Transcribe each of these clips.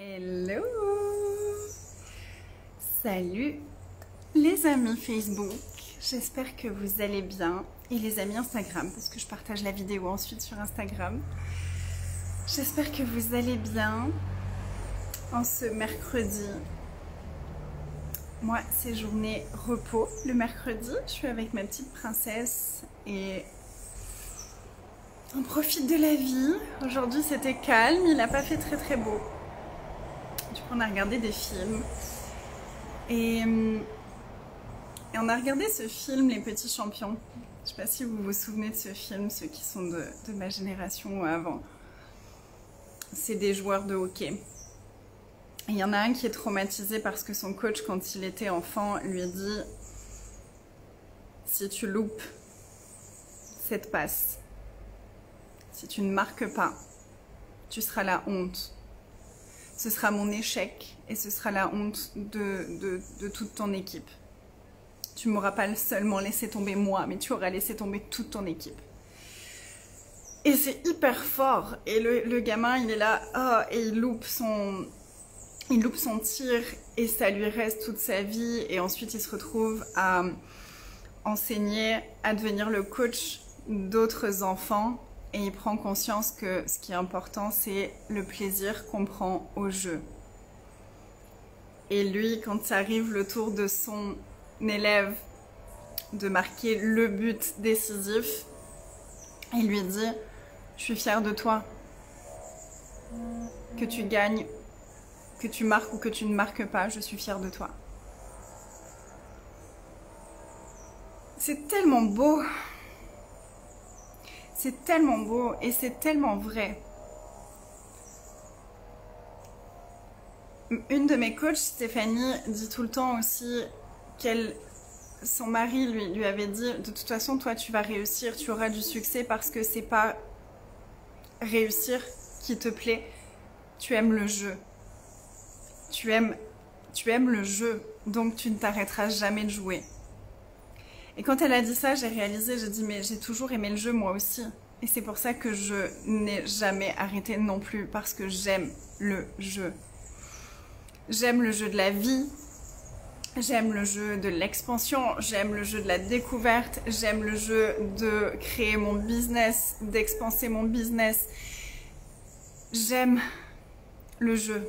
Hello! Salut les amis Facebook, j'espère que vous allez bien et les amis Instagram parce que je partage la vidéo ensuite sur Instagram. J'espère que vous allez bien en ce mercredi. Moi c'est journée repos le mercredi, je suis avec ma petite princesse et on profite de la vie. Aujourd'hui c'était calme, il n'a pas fait très beau. Du coup on a regardé des films et on a regardé ce film Les Petits Champions. Je sais pas si vous vous souvenez de ce film, ceux qui sont de ma génération ou avant. C'est des joueurs de hockey. Et il y en a un qui est traumatisé parce que son coach, quand il était enfant, lui dit « Si tu loupes cette passe, si tu ne marques pas, tu seras la honte. Ce sera mon échec et ce sera la honte de toute ton équipe. Tu m'auras pas seulement laissé tomber moi, mais tu auras laissé tomber toute ton équipe. » Et c'est hyper fort. Et le gamin, il est là, oh, et il loupe son tir et ça lui reste toute sa vie. Et ensuite, il se retrouve à enseigner, à devenir le coach d'autres enfants. Et il prend conscience que ce qui est important, c'est le plaisir qu'on prend au jeu. Et lui, quand ça arrive le tour de son élève de marquer le but décisif, il lui dit « Je suis fière de toi. Que tu gagnes, que tu marques ou que tu ne marques pas, je suis fière de toi. » C'est tellement beau. C'est tellement beau et c'est tellement vrai. Une de mes coachs, Stéphanie, dit tout le temps aussi son mari lui avait dit « De toute façon, toi, tu vas réussir, tu auras du succès parce que c'est pas réussir qui te plaît. Tu aimes le jeu. Tu aimes le jeu, donc tu ne t'arrêteras jamais de jouer. » Et quand elle a dit ça, j'ai réalisé, j'ai dit, mais j'ai toujours aimé le jeu moi aussi. Et c'est pour ça que je n'ai jamais arrêté non plus, parce que j'aime le jeu. J'aime le jeu de la vie, j'aime le jeu de l'expansion, j'aime le jeu de la découverte, j'aime le jeu de créer mon business, d'expanser mon business. J'aime le jeu.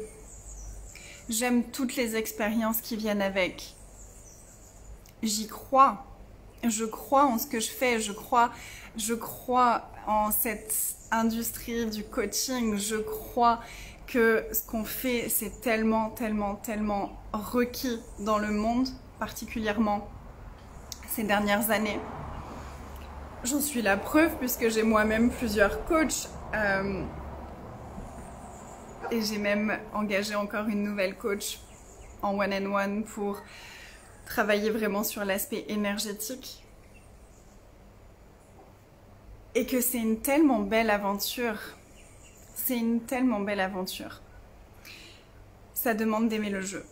J'aime toutes les expériences qui viennent avec. J'y crois. Je crois en ce que je fais, je crois en cette industrie du coaching, je crois que ce qu'on fait, c'est tellement requis dans le monde, particulièrement ces dernières années. J'en suis la preuve puisque j'ai moi-même plusieurs coachs et j'ai même engagé encore une nouvelle coach en one-on-one pour travailler vraiment sur l'aspect énergétique. Et que c'est une tellement belle aventure. C'est une tellement belle aventure. Ça demande d'aimer le jeu.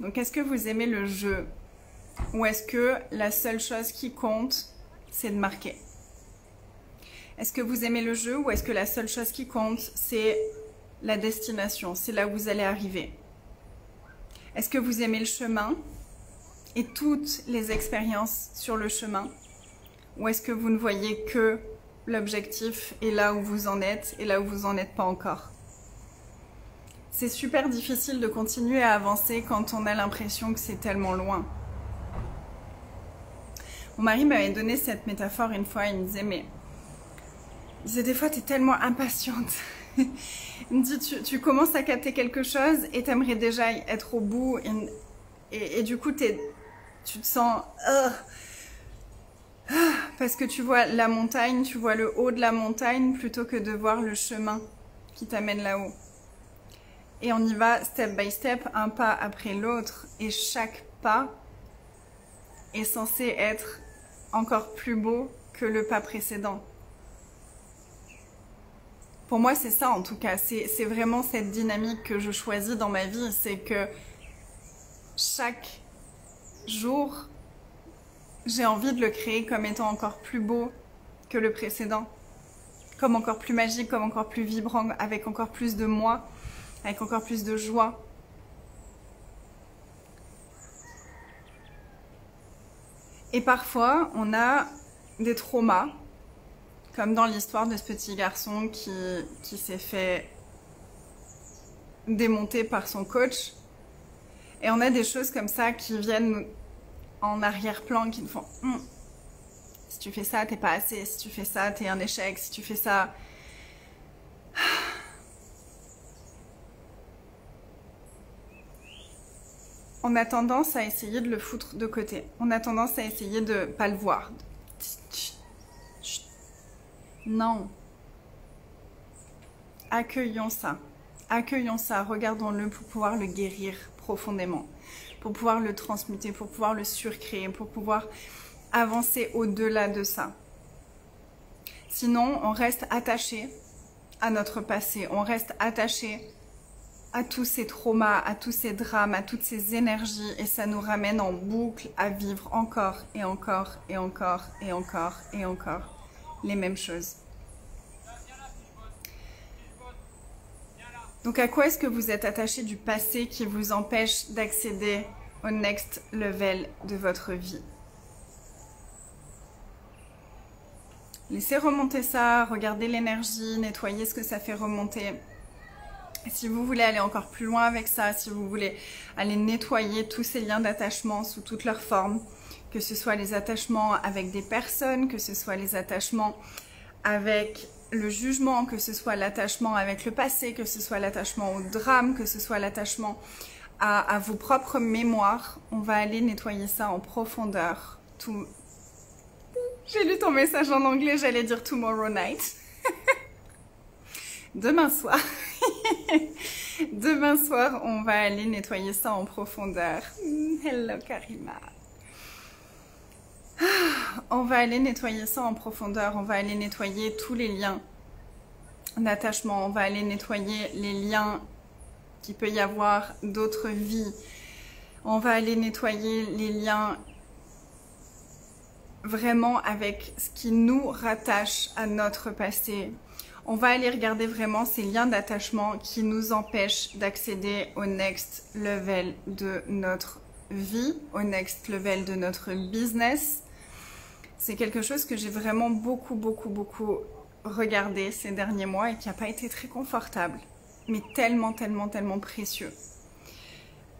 Donc est-ce que vous aimez le jeu? Ou est-ce que la seule chose qui compte, c'est de marquer? Est-ce que vous aimez le jeu ou est-ce que la seule chose qui compte, c'est la destination, c'est là où vous allez arriver? Est-ce que vous aimez le chemin et toutes les expériences sur le chemin? Ou est-ce que vous ne voyez que l'objectif et là où vous en êtes et là où vous n'en êtes pas encore? C'est super difficile de continuer à avancer quand on a l'impression que c'est tellement loin. Mon mari m'avait donné cette métaphore une fois, il me disait, mais il disait, des fois tu es tellement impatiente. Il me dit, tu commences à capter quelque chose et tu aimerais déjà être au bout et du coup tu te sens parce que tu vois la montagne, tu vois le haut de la montagne plutôt que de voir le chemin qui t'amène là-haut. Et on y va step by step, un pas après l'autre, et chaque pas est censé être encore plus beau que le pas précédent. Pour moi, c'est ça en tout cas, c'est vraiment cette dynamique que je choisis dans ma vie, c'est que chaque jour, j'ai envie de le créer comme étant encore plus beau que le précédent, comme encore plus magique, comme encore plus vibrant, avec encore plus de moi, avec encore plus de joie. Et parfois, on a des traumas, comme dans l'histoire de ce petit garçon qui s'est fait démonter par son coach. Et on a des choses comme ça qui viennent en arrière-plan, qui nous font si tu fais ça, t'es pas assez. Si tu fais ça, t'es un échec. Si tu fais ça... On a tendance à essayer de le foutre de côté. On a tendance à essayer de pas le voir. Non. Accueillons ça. Accueillons ça. Regardons-le pour pouvoir le guérir profondément. Pour pouvoir le transmuter, pour pouvoir le surcréer, pour pouvoir avancer au-delà de ça. Sinon, on reste attaché à notre passé. On reste attaché à tous ces traumas, à tous ces drames, à toutes ces énergies, et ça nous ramène en boucle à vivre encore et encore et encore et encore et encore les mêmes choses. Donc à quoi est-ce que vous êtes attaché du passé qui vous empêche d'accéder au next level de votre vie? Laissez remonter ça, regardez l'énergie, nettoyez ce que ça fait remonter. Si vous voulez aller encore plus loin avec ça, si vous voulez aller nettoyer tous ces liens d'attachement sous toutes leurs formes, que ce soit les attachements avec des personnes, que ce soit les attachements avec le jugement, que ce soit l'attachement avec le passé, que ce soit l'attachement au drame, que ce soit l'attachement à vos propres mémoires, on va aller nettoyer ça en profondeur. J'ai lu ton message en anglais, j'allais dire tomorrow night. Demain soir. Demain soir, on va aller nettoyer ça en profondeur. Hello Karima. On va aller nettoyer ça en profondeur. On va aller nettoyer tous les liens d'attachement. On va aller nettoyer les liens qu'il peut y avoir d'autres vies. On va aller nettoyer les liens vraiment avec ce qui nous rattache à notre passé. On va aller regarder vraiment ces liens d'attachement qui nous empêchent d'accéder au next level de notre vie, au next level de notre business. C'est quelque chose que j'ai vraiment beaucoup regardé ces derniers mois et qui n'a pas été très confortable, mais tellement précieux.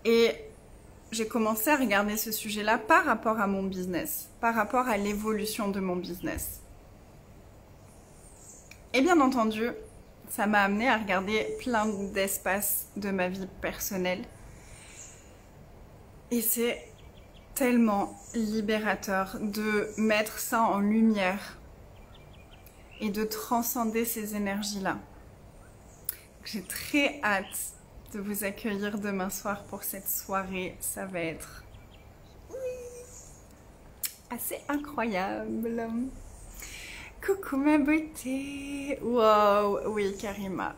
Et j'ai commencé à regarder ce sujet-là par rapport à mon business, par rapport à l'évolution de mon business. Et bien entendu, ça m'a amené à regarder plein d'espaces de ma vie personnelle. Et c'est tellement libérateur de mettre ça en lumière et de transcender ces énergies-là. J'ai très hâte de vous accueillir demain soir pour cette soirée. Ça va être assez incroyable. Coucou ma beauté. Wow, oui Karima.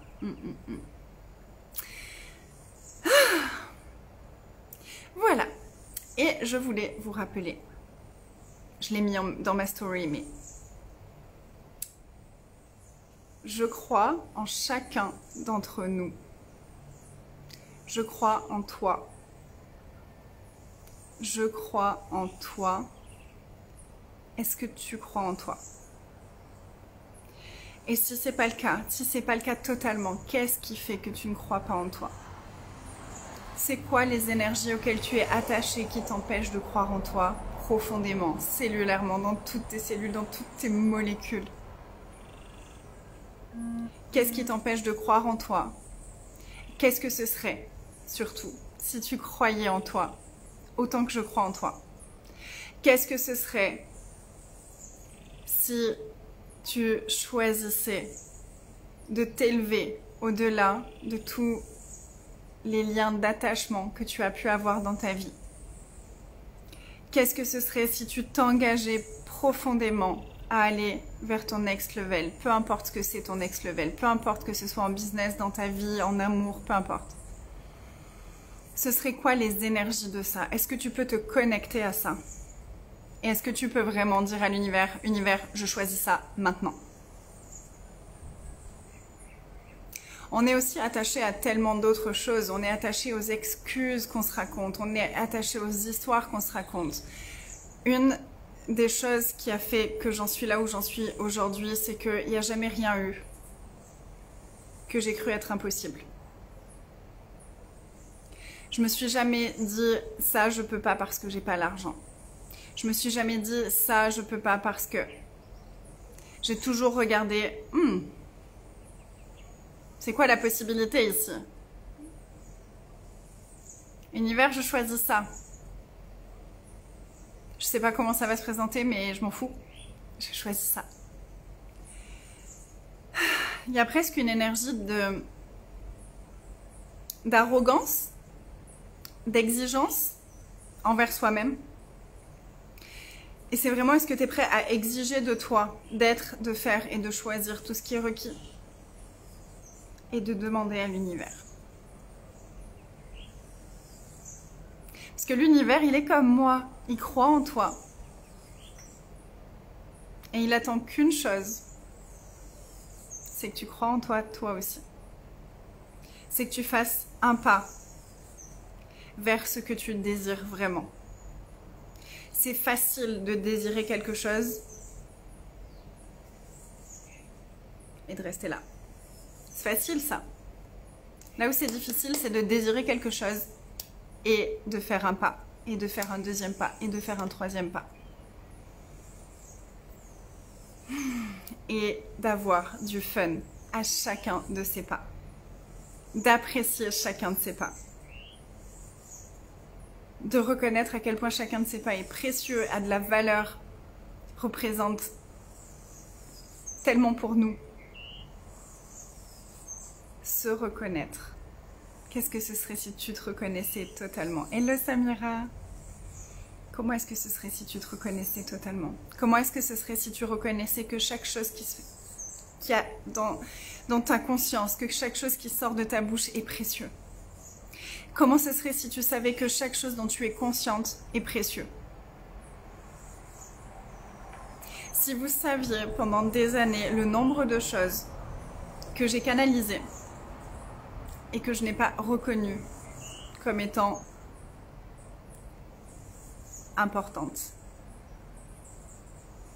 Voilà. Et je voulais vous rappeler, je l'ai mis dans ma story, mais je crois en chacun d'entre nous. Je crois en toi. Je crois en toi. Est-ce que tu crois en toi? Et si c'est pas le cas, si c'est pas le cas totalement, qu'est-ce qui fait que tu ne crois pas en toi? C'est quoi les énergies auxquelles tu es attaché qui t'empêchent de croire en toi profondément, cellulairement, dans toutes tes cellules, dans toutes tes molécules? Qu'est-ce qui t'empêche de croire en toi? Qu'est-ce que ce serait, surtout, si tu croyais en toi, autant que je crois en toi? Qu'est-ce que ce serait si tu choisissais de t'élever au-delà de tous les liens d'attachement que tu as pu avoir dans ta vie? Qu'est-ce que ce serait si tu t'engageais profondément à aller vers ton next level, peu importe ce que c'est ton next level, peu importe que ce soit en business, dans ta vie, en amour, peu importe. Ce serait quoi les énergies de ça? Est-ce que tu peux te connecter à ça? Et est-ce que tu peux vraiment dire à l'univers, univers, je choisis ça maintenant? On est aussi attaché à tellement d'autres choses. On est attaché aux excuses qu'on se raconte. On est attaché aux histoires qu'on se raconte. Une des choses qui a fait que j'en suis là où j'en suis aujourd'hui, c'est qu'il n'y a jamais rien eu que j'ai cru être impossible. Je me suis jamais dit ça je peux pas parce que j'ai pas l'argent. Je me suis jamais dit ça je peux pas parce que j'ai toujours regardé c'est quoi la possibilité ici? Univers, je choisis ça. Je sais pas comment ça va se présenter, mais je m'en fous. J'ai choisi ça. Il y a presque une énergie d'arrogance, d'exigence envers soi-même. Et c'est vraiment, est-ce que tu es prêt à exiger de toi d'être, de faire et de choisir tout ce qui est requis et de demander à l'univers. Parce que l'univers, il est comme moi, il croit en toi. Et il attend qu'une chose, c'est que tu crois en toi, toi aussi. C'est que tu fasses un pas vers ce que tu désires vraiment. C'est facile de désirer quelque chose et de rester là. C'est facile ça. Là où c'est difficile, c'est de désirer quelque chose et de faire un pas, et de faire un deuxième pas, et de faire un troisième pas. Et d'avoir du fun à chacun de ces pas. D'apprécier chacun de ces pas. De reconnaître à quel point chacun de ces pas est précieux, a de la valeur, représente tellement pour nous. Se reconnaître. Qu'est-ce que ce serait si tu te reconnaissais totalement? Hello Samira! Comment est-ce que ce serait si tu te reconnaissais totalement? Comment est-ce que ce serait si tu reconnaissais que chaque chose qui a dans ta conscience, que chaque chose qui sort de ta bouche est précieux? Comment ce serait si tu savais que chaque chose dont tu es consciente est précieux? Si vous saviez pendant des années le nombre de choses que j'ai canalisées et que je n'ai pas reconnues comme étant importantes.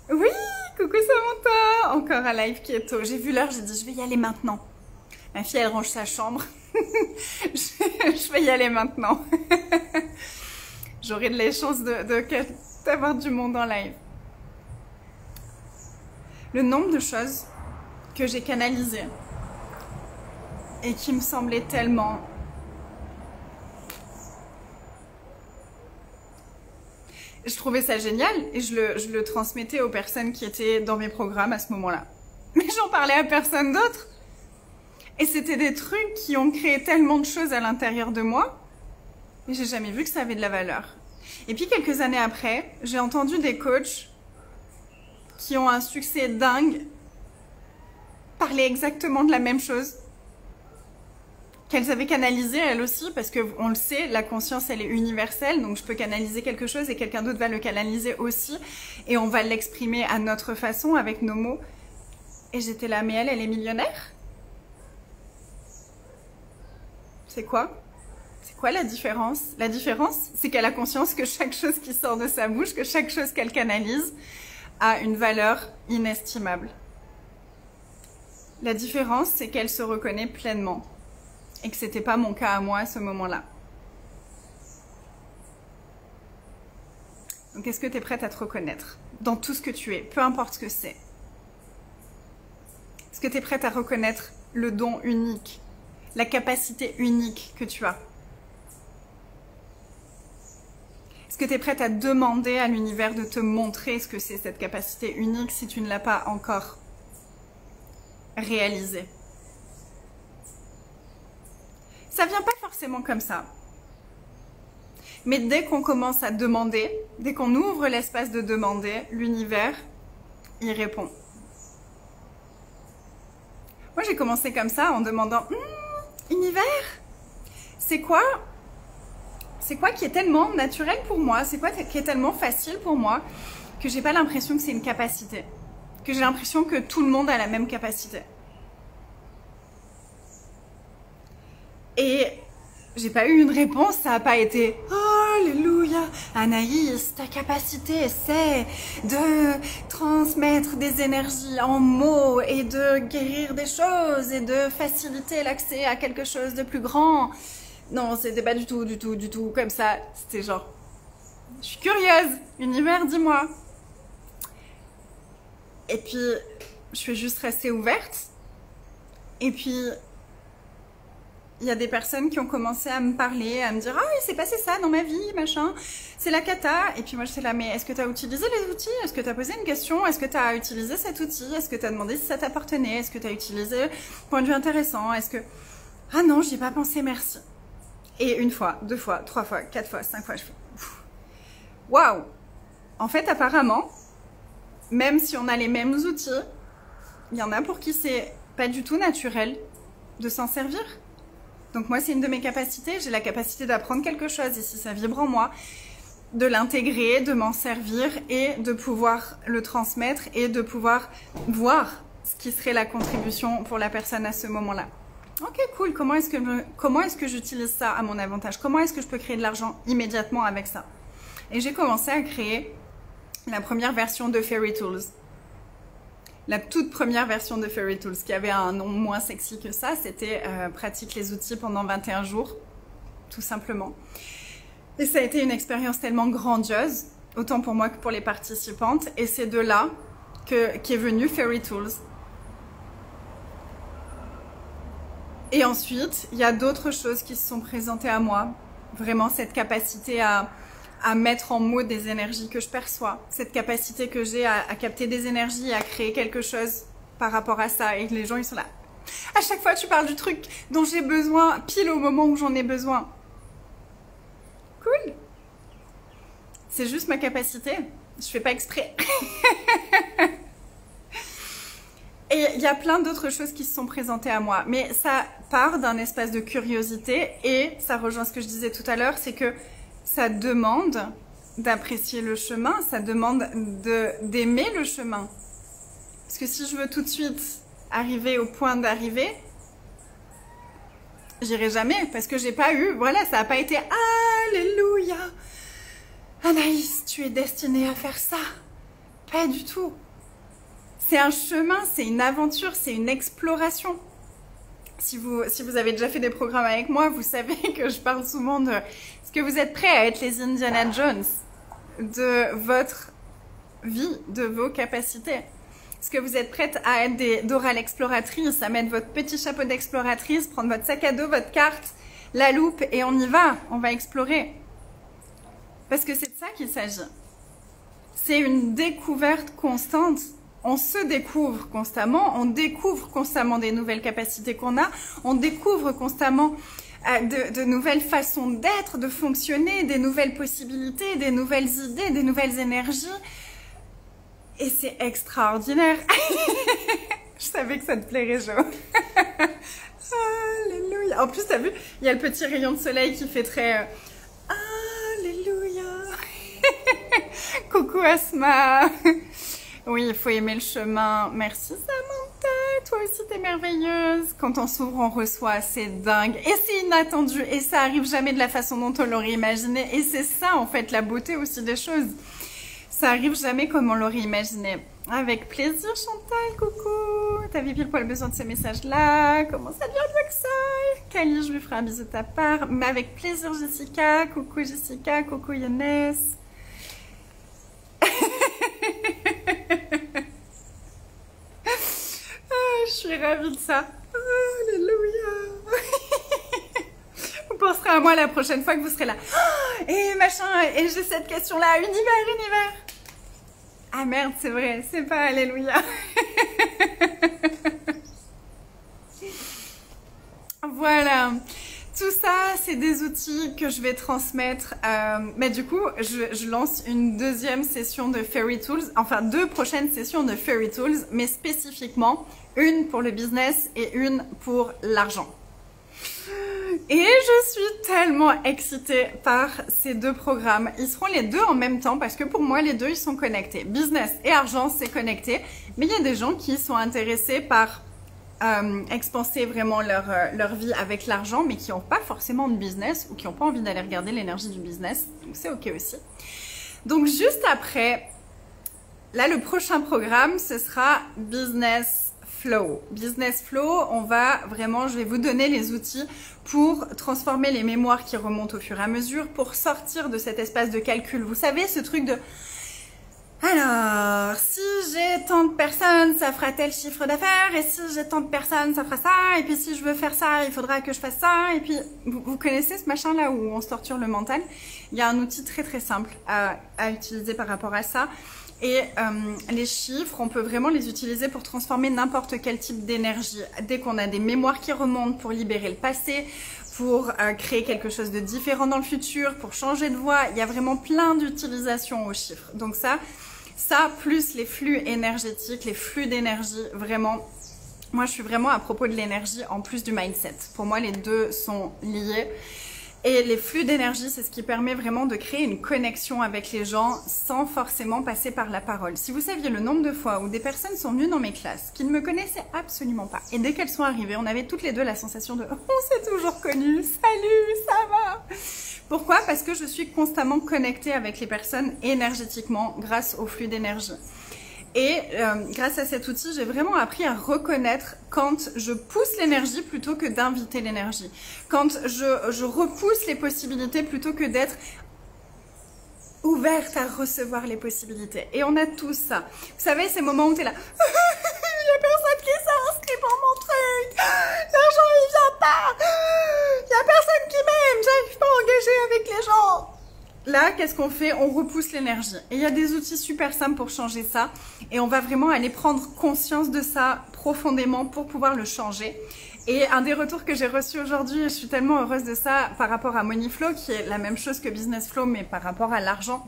Oui, coucou Samantha, encore un live qui est tôt. J'ai vu l'heure, j'ai dit je vais y aller maintenant. Ma fille elle range sa chambre. Je vais y aller maintenant. J'aurai de la chance d'avoir du monde en live. Le nombre de choses que j'ai canalisées et qui me semblaient tellement... Je trouvais ça génial et je le transmettais aux personnes qui étaient dans mes programmes à ce moment-là. Mais j'en parlais à personne d'autre. Et c'était des trucs qui ont créé tellement de choses à l'intérieur de moi, mais j'ai jamais vu que ça avait de la valeur. Et puis quelques années après, j'ai entendu des coachs qui ont un succès dingue parler exactement de la même chose, qu'elles avaient canalisé elles aussi, parce que on le sait, la conscience elle est universelle, donc je peux canaliser quelque chose et quelqu'un d'autre va le canaliser aussi, et on va l'exprimer à notre façon, avec nos mots. Et j'étais là, mais elle est millionnaire? C'est quoi? C'est quoi la différence? La différence, c'est qu'elle a conscience que chaque chose qui sort de sa bouche, que chaque chose qu'elle canalise a une valeur inestimable. La différence, c'est qu'elle se reconnaît pleinement et que c'était pas mon cas à moi à ce moment-là. Donc, est-ce que tu es prête à te reconnaître dans tout ce que tu es, peu importe ce que c'est? Est-ce que tu es prête à reconnaître le don unique, la capacité unique que tu as? Est-ce que tu es prête à demander à l'univers de te montrer ce que c'est cette capacité unique si tu ne l'as pas encore réalisée? Ça vient pas forcément comme ça. Mais dès qu'on commence à demander, dès qu'on ouvre l'espace de demander, l'univers, il répond. Moi, j'ai commencé comme ça en demandant univers, c'est quoi qui est tellement naturel pour moi? C'est quoi qui est tellement facile pour moi que j'ai pas l'impression que c'est une capacité? Que j'ai l'impression que tout le monde a la même capacité? Et j'ai pas eu une réponse, ça a pas été « Alléluia, Anaïs, ta capacité c'est de transmettre des énergies en mots et de guérir des choses et de faciliter l'accès à quelque chose de plus grand. » Non, c'était pas du tout comme ça. C'était genre « Je suis curieuse, univers, dis-moi. » Et puis, je suis juste restée ouverte. Et puis, il y a des personnes qui ont commencé à me parler, à me dire « Ah, il s'est passé ça dans ma vie, machin. C'est la cata. » Et puis moi, j'étais là « Mais est-ce que tu as utilisé les outils? Est-ce que tu as posé une question? Est-ce que tu as utilisé cet outil? Est-ce que tu as demandé si ça t'appartenait? Est-ce que tu as utilisé point de vue intéressant? Est-ce que... » Ah non, j'y ai pas pensé, merci. Et une fois, 2 fois, 3 fois, 4 fois, 5 fois, je fais « Waouh !» En fait, apparemment, même si on a les mêmes outils, il y en a pour qui c'est pas du tout naturel de s'en servir. Donc moi, c'est une de mes capacités. J'ai la capacité d'apprendre quelque chose, et si ça vibre en moi, de l'intégrer, de m'en servir et de pouvoir le transmettre et de pouvoir voir ce qui serait la contribution pour la personne à ce moment-là. Ok, cool. Comment est-ce que j'utilise ça à mon avantage? Comment est-ce que je peux créer de l'argent immédiatement avec ça? Et j'ai commencé à créer la première version de Fairy Tools. La toute première version de Fairy Tools, qui avait un nom moins sexy que ça, c'était pratique les outils pendant 21 jours, tout simplement. Et ça a été une expérience tellement grandiose, autant pour moi que pour les participantes, et c'est de là qu'est venu Fairy Tools. Et ensuite, il y a d'autres choses qui se sont présentées à moi, vraiment cette capacité à mettre en mots des énergies que je perçois, cette capacité que j'ai à capter des énergies, à créer quelque chose par rapport à ça, et que les gens ils sont là. À chaque fois tu parles du truc dont j'ai besoin, pile au moment où j'en ai besoin. Cool. C'est juste ma capacité, je fais pas exprès. Et il y a plein d'autres choses qui se sont présentées à moi, mais ça part d'un espace de curiosité, et ça rejoint ce que je disais tout à l'heure, c'est que ça demande d'apprécier le chemin, ça demande d'aimer le chemin. Parce que si je veux tout de suite arriver au point d'arrivée, j'irai jamais, parce que j'ai pas eu, voilà, ça n'a pas été « Alléluia, Anaïs, tu es destinée à faire ça ». Pas du tout. C'est un chemin, c'est une aventure, c'est une exploration. Si vous avez déjà fait des programmes avec moi, vous savez que je parle souvent de... Est-ce que vous êtes prêts à être les Indiana Jones de votre vie, de vos capacités? Est-ce que vous êtes prêtes à être des Dora l'exploratrice, à mettre votre petit chapeau d'exploratrice, prendre votre sac à dos, votre carte, la loupe, et on y va, on va explorer? Parce que c'est de ça qu'il s'agit. C'est une découverte constante. On se découvre constamment, on découvre constamment des nouvelles capacités qu'on a, on découvre constamment de nouvelles façons d'être, de fonctionner, des nouvelles possibilités, des nouvelles idées, des nouvelles énergies. Et c'est extraordinaire. Je savais que ça te plairait, Jo. Alléluia. En plus, t'as vu, il y a le petit rayon de soleil qui fait très... Alléluia. Coucou Asma. Oui, il faut aimer le chemin. Merci Samantha, toi aussi t'es merveilleuse. Quand on s'ouvre, on reçoit, c'est dingue. Et c'est inattendu, et ça arrive jamais de la façon dont on l'aurait imaginé. Et c'est ça, en fait, la beauté aussi des choses. Ça arrive jamais comme on l'aurait imaginé. Avec plaisir, Chantal, coucou. T'avais pile poil besoin de ces messages-là. Comment ça devient mieux que ça? Kali, je lui ferai un bisou de ta part. Mais avec plaisir, Jessica. Coucou Jessica, coucou Younes. Je suis ravie de ça. Alléluia. Vous penserez à moi la prochaine fois que vous serez là. Et machin, et j'ai cette question-là. Univers. Ah merde, c'est vrai, c'est pas Alléluia. Voilà. Tout ça, c'est des outils que je vais transmettre. Mais du coup, je lance une deuxième session de Fairy Tools, enfin 2 prochaines sessions de Fairy Tools, mais spécifiquement une pour le business et une pour l'argent. Et je suis tellement excitée par ces 2 programmes. Ils seront les 2 en même temps parce que pour moi, les 2, ils sont connectés. Business et argent, c'est connecté. Mais il y a des gens qui sont intéressés par expanser vraiment leur vie avec l'argent, mais qui n'ont pas forcément de business ou qui n'ont pas envie d'aller regarder l'énergie du business. Donc c'est ok aussi. Donc juste après, là le prochain programme, ce sera Business Flow. Business Flow, je vais vous donner les outils pour transformer les mémoires qui remontent au fur et à mesure, pour sortir de cet espace de calcul. Vous savez, ce truc de... Alors, si j'ai tant de personnes, ça fera tel chiffre d'affaires, et si j'ai tant de personnes, ça fera ça, et puis si je veux faire ça, il faudra que je fasse ça, et puis vous connaissez ce machin-là où on se torture le mental. Il y a un outil très très simple à utiliser par rapport à ça, et les chiffres, on peut vraiment les utiliser pour transformer n'importe quel type d'énergie. Dès qu'on a des mémoires qui remontent, pour libérer le passé, pour créer quelque chose de différent dans le futur, pour changer de voie, il y a vraiment plein d'utilisations aux chiffres. Donc ça plus les flux énergétiques, les flux d'énergie, vraiment, moi je suis vraiment à propos de l'énergie en plus du mindset. Pour moi les deux sont liés. Et les flux d'énergie, c'est ce qui permet vraiment de créer une connexion avec les gens sans forcément passer par la parole. Si vous saviez le nombre de fois où des personnes sont venues dans mes classes qui ne me connaissaient absolument pas, et dès qu'elles sont arrivées, on avait toutes les deux la sensation de « on s'est toujours connus, salut, ça va ?» Pourquoi? Parce que je suis constamment connectée avec les personnes énergétiquement grâce au flux d'énergie. Et grâce à cet outil, j'ai vraiment appris à reconnaître quand je pousse l'énergie plutôt que d'inviter l'énergie. Quand je repousse les possibilités plutôt que d'être ouverte à recevoir les possibilités. Et on a tous ça. Vous savez, ces moments où tu es là, il n'y a personne qui s'inscrit pour mon truc, l'argent il vient pas, il n'y a personne qui m'aime, j'arrive pas à engager avec les gens. Là, qu'est-ce qu'on fait? On repousse l'énergie. Et il y a des outils super simples pour changer ça. Et on va vraiment aller prendre conscience de ça profondément pour pouvoir le changer. Et un des retours que j'ai reçus aujourd'hui, et je suis tellement heureuse de ça par rapport à Moneyflow, qui est la même chose que Business Flow, mais par rapport à l'argent,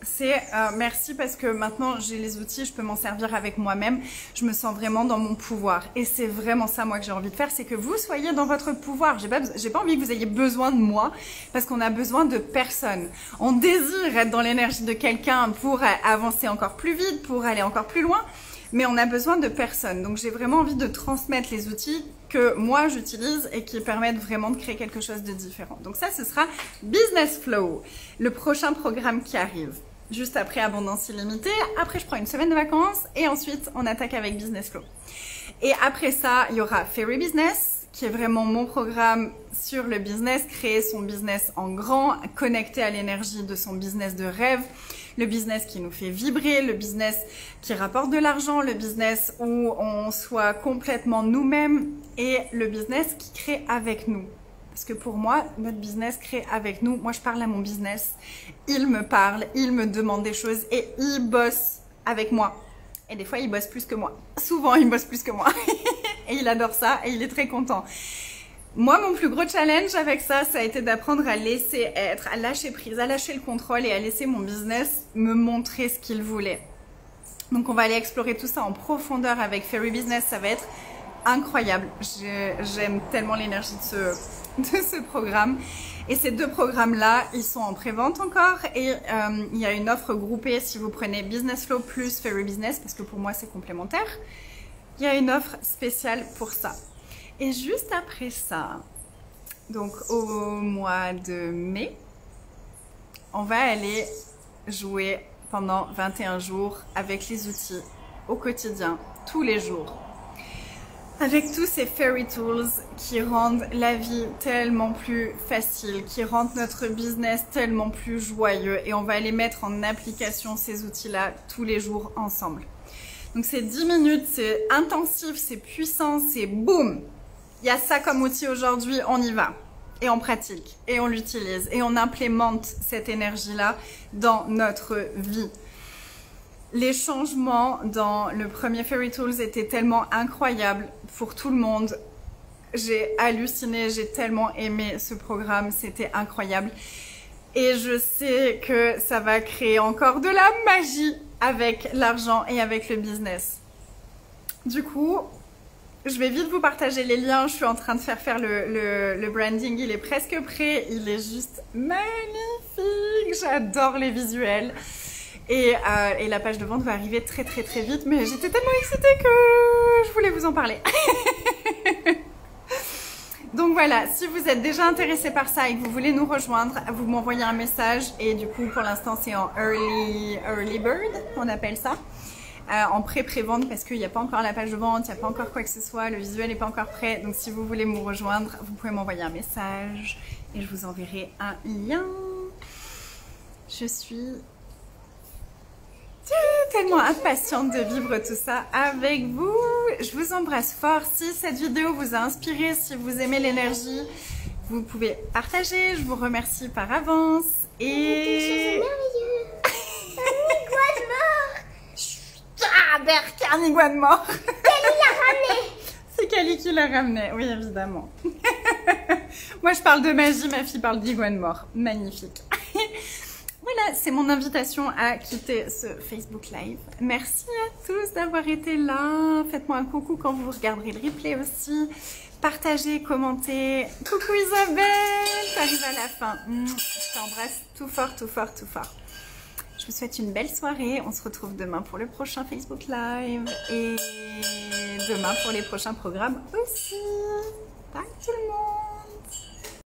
c'est merci parce que maintenant j'ai les outils, je peux m'en servir avec moi-même, je me sens vraiment dans mon pouvoir. Et c'est vraiment ça moi que j'ai envie de faire, c'est que vous soyez dans votre pouvoir. J'ai pas envie que vous ayez besoin de moi, parce qu'on a besoin de personne. On désire être dans l'énergie de quelqu'un pour avancer encore plus vite, pour aller encore plus loin, mais on a besoin de personne. Donc j'ai vraiment envie de transmettre les outils que moi j'utilise et qui permettent vraiment de créer quelque chose de différent. Donc ça, ce sera Business Flow, le prochain programme qui arrive. Juste après Abondance Illimitée, après je prends une semaine de vacances et ensuite on attaque avec Business Flow. Et après ça, il y aura Fairy Business, qui est vraiment mon programme sur le business, créer son business en grand, connecté à l'énergie de son business de rêve, le business qui nous fait vibrer, le business qui rapporte de l'argent, le business où on soit complètement nous-mêmes et le business qui crée avec nous. Parce que pour moi, notre business crée avec nous. Moi, je parle à mon business. Il me parle, il me demande des choses et il bosse avec moi. Et des fois, il bosse plus que moi. Souvent, il bosse plus que moi. Et il adore ça et il est très content. Moi, mon plus gros challenge avec ça, ça a été d'apprendre à laisser être, à lâcher prise, à lâcher le contrôle et à laisser mon business me montrer ce qu'il voulait. Donc, on va aller explorer tout ça en profondeur avec Fairy Business. Ça va être incroyable. J'aime tellement l'énergie de ce programme. Et ces deux programmes-là, ils sont en pré-vente encore. Et il y a une offre groupée si vous prenez Business Flow plus Fairy Business, parce que pour moi, c'est complémentaire. Il y a une offre spéciale pour ça. Et juste après ça, donc au mois de mai, on va aller jouer pendant 21 jours avec les outils au quotidien, tous les jours. Avec tous ces Fairy Tools qui rendent la vie tellement plus facile, qui rendent notre business tellement plus joyeux. Et on va aller mettre en application ces outils-là tous les jours ensemble. Donc c'est 10 minutes, c'est intensif, c'est puissant, c'est boum! Il y a ça comme outil aujourd'hui, on y va. Et on pratique, et on l'utilise, et on implémente cette énergie-là dans notre vie. Les changements dans le premier Fairy Tools étaient tellement incroyables pour tout le monde. J'ai halluciné, j'ai tellement aimé ce programme, c'était incroyable. Et je sais que ça va créer encore de la magie avec l'argent et avec le business. Du coup, je vais vite vous partager les liens. Je suis en train de faire le branding. Il est presque prêt. Il est juste magnifique. J'adore les visuels. Et la page de vente va arriver très vite. Mais j'étais tellement excitée que je voulais vous en parler. Donc voilà, si vous êtes déjà intéressé par ça et que vous voulez nous rejoindre, vous m'envoyez un message et du coup pour l'instant c'est en early bird, on appelle ça, en pré-vente parce qu'il n'y a pas encore la page de vente, il n'y a pas encore quoi que ce soit, le visuel n'est pas encore prêt. Donc si vous voulez me rejoindre, vous pouvez m'envoyer un message et je vous enverrai un lien. Je suis tellement impatiente de vivre tout ça avec vous. Je vous embrasse fort. Si cette vidéo vous a inspiré, si vous aimez l'énergie, vous pouvez partager. Je vous remercie par avance. Et... Carnigouin de mort. Cali l'a ramené. C'est Cali qui l'a ramené, oui évidemment. Moi je parle de magie, ma fille parle d'iguane mort. Magnifique. Voilà, c'est mon invitation à quitter ce Facebook Live. Merci à tous d'avoir été là. Faites-moi un coucou quand vous regarderez le replay aussi. Partagez, commentez. Coucou Isabelle, t'arrives à la fin. Je t'embrasse tout fort, tout fort, tout fort. Je vous souhaite une belle soirée. On se retrouve demain pour le prochain Facebook Live et demain pour les prochains programmes aussi. Bye tout le monde.